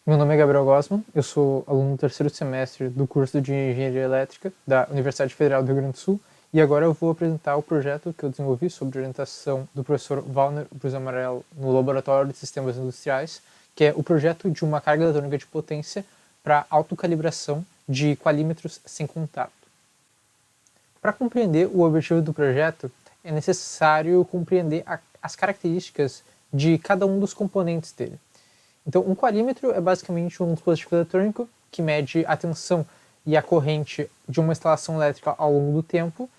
Meu nome é Gabriel Gossman, eu sou aluno do terceiro semestre do curso de Engenharia Elétrica da Universidade Federal do Rio Grande do Sul e agora eu vou apresentar o projeto que eu desenvolvi sob orientação do professor Wallner Brus Amarelo no Laboratório de Sistemas Industriais, que é o projeto de uma carga eletrônica de potência para autocalibração de qualímetros sem contato. Para compreender o objetivo do projeto, é necessário compreender as características de cada um dos componentes dele. Então, um qualímetro é basicamente um dispositivo eletrônico que mede a tensão e a corrente de uma instalação elétrica ao longo do tempo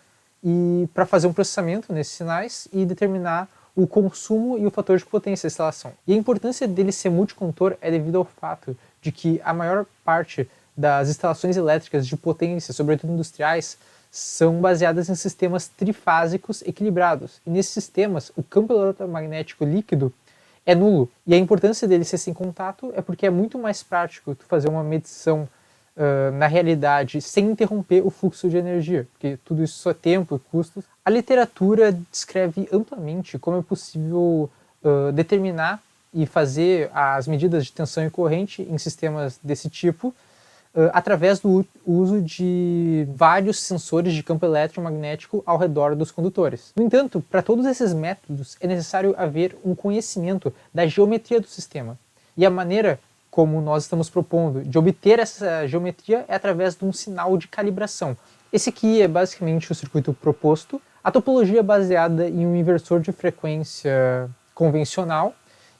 e para fazer um processamento nesses sinais e determinar o consumo e o fator de potência da instalação. E a importância dele ser multicondutor é devido ao fato de que a maior parte das instalações elétricas de potência, sobretudo industriais, são baseadas em sistemas trifásicos equilibrados. E nesses sistemas, o campo eletromagnético líquido é nulo. E a importância dele ser sem contato é porque é muito mais prático tu fazer uma medição na realidade sem interromper o fluxo de energia, porque tudo isso só é tempo e custos. A literatura descreve amplamente como é possível determinar e fazer as medidas de tensão e corrente em sistemas desse tipo através do uso de vários sensores de campo eletromagnético ao redor dos condutores. No entanto, para todos esses métodos é necessário haver um conhecimento da geometria do sistema. E a maneira como nós estamos propondo de obter essa geometria é através de um sinal de calibração. Esse aqui é basicamente o circuito proposto. A topologia é baseada em um inversor de frequência convencional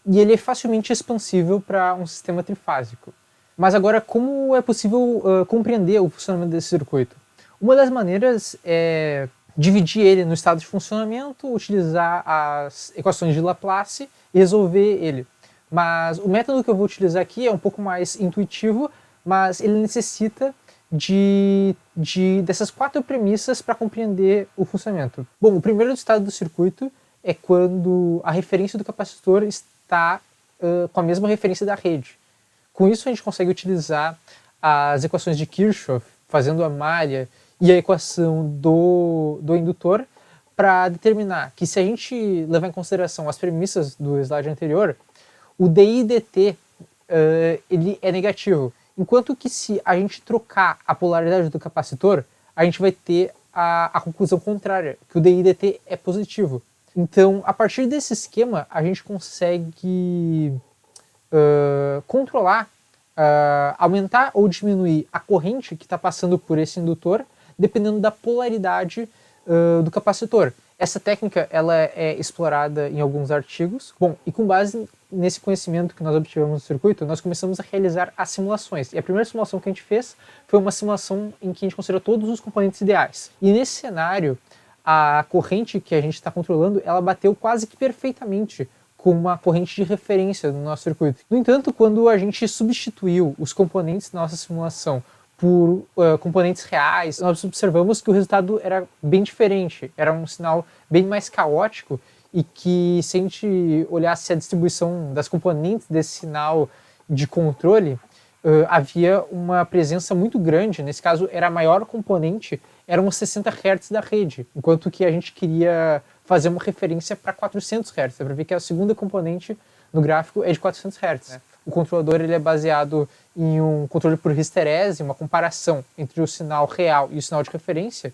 e ele é facilmente expansível para um sistema trifásico. Mas agora, como é possível compreender o funcionamento desse circuito? Uma das maneiras é dividir ele no estado de funcionamento, utilizar as equações de Laplace e resolver ele. Mas o método que eu vou utilizar aqui é um pouco mais intuitivo, mas ele necessita dessas 4 premissas para compreender o funcionamento. Bom, o primeiro estado do circuito é quando a referência do capacitor está com a mesma referência da rede. Com isso a gente consegue utilizar as equações de Kirchhoff, fazendo a malha, e a equação do indutor para determinar que se a gente levar em consideração as premissas do slide anterior, o dI dt ele é negativo. Enquanto que se a gente trocar a polaridade do capacitor, a gente vai ter a conclusão contrária, que o dI dt é positivo. Então, a partir desse esquema, a gente consegue controlar, aumentar ou diminuir a corrente que está passando por esse indutor, dependendo da polaridade do capacitor. Essa técnica ela é explorada em alguns artigos. Bom, e com base nesse conhecimento que nós obtivemos no circuito, nós começamos a realizar as simulações. E a primeira simulação que a gente fez foi uma simulação em que a gente considerou todos os componentes ideais. E nesse cenário, a corrente que a gente está controlando, ela bateu quase que perfeitamente com uma corrente de referência no nosso circuito. No entanto, quando a gente substituiu os componentes da nossa simulação por componentes reais, nós observamos que o resultado era bem diferente. Era um sinal bem mais caótico e que, se a gente olhasse a distribuição das componentes desse sinal de controle, havia uma presença muito grande. Nesse caso, era a maior componente, eram os 60 Hz da rede, enquanto que a gente queria fazer uma referência para 400 Hz. Dá para ver que a segunda componente no gráfico é de 400 Hz. O controlador ele é baseado em um controle por histerese, uma comparação entre o sinal real e o sinal de referência,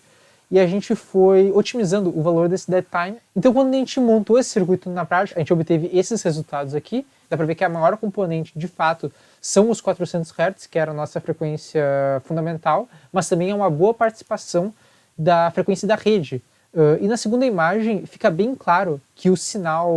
e a gente foi otimizando o valor desse dead time. Então, quando a gente montou esse circuito na prática, a gente obteve esses resultados aqui. Dá para ver que a maior componente, de fato, são os 400 Hz, que era a nossa frequência fundamental, mas também é uma boa participação da frequência da rede. E na segunda imagem fica bem claro que o sinal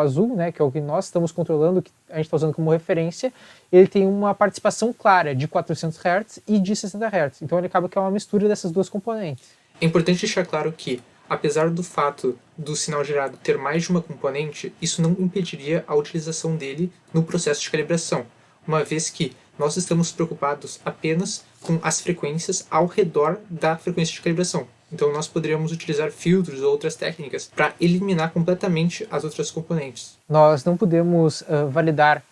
azul, né, que é o que nós estamos controlando, que a gente está usando como referência, ele tem uma participação clara de 400 Hz e de 60 Hz. Então ele acaba que é uma mistura dessas duas componentes. É importante deixar claro que, apesar do fato do sinal gerado ter mais de uma componente, isso não impediria a utilização dele no processo de calibração, uma vez que nós estamos preocupados apenas com as frequências ao redor da frequência de calibração. Então nós poderíamos utilizar filtros ou outras técnicas para eliminar completamente as outras componentes. Nós não podemos validar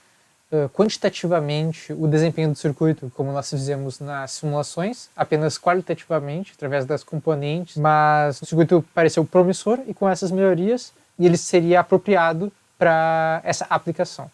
quantitativamente o desempenho do circuito, como nós fizemos nas simulações, apenas qualitativamente, através das componentes, mas o circuito pareceu promissor e com essas melhorias ele seria apropriado para essa aplicação.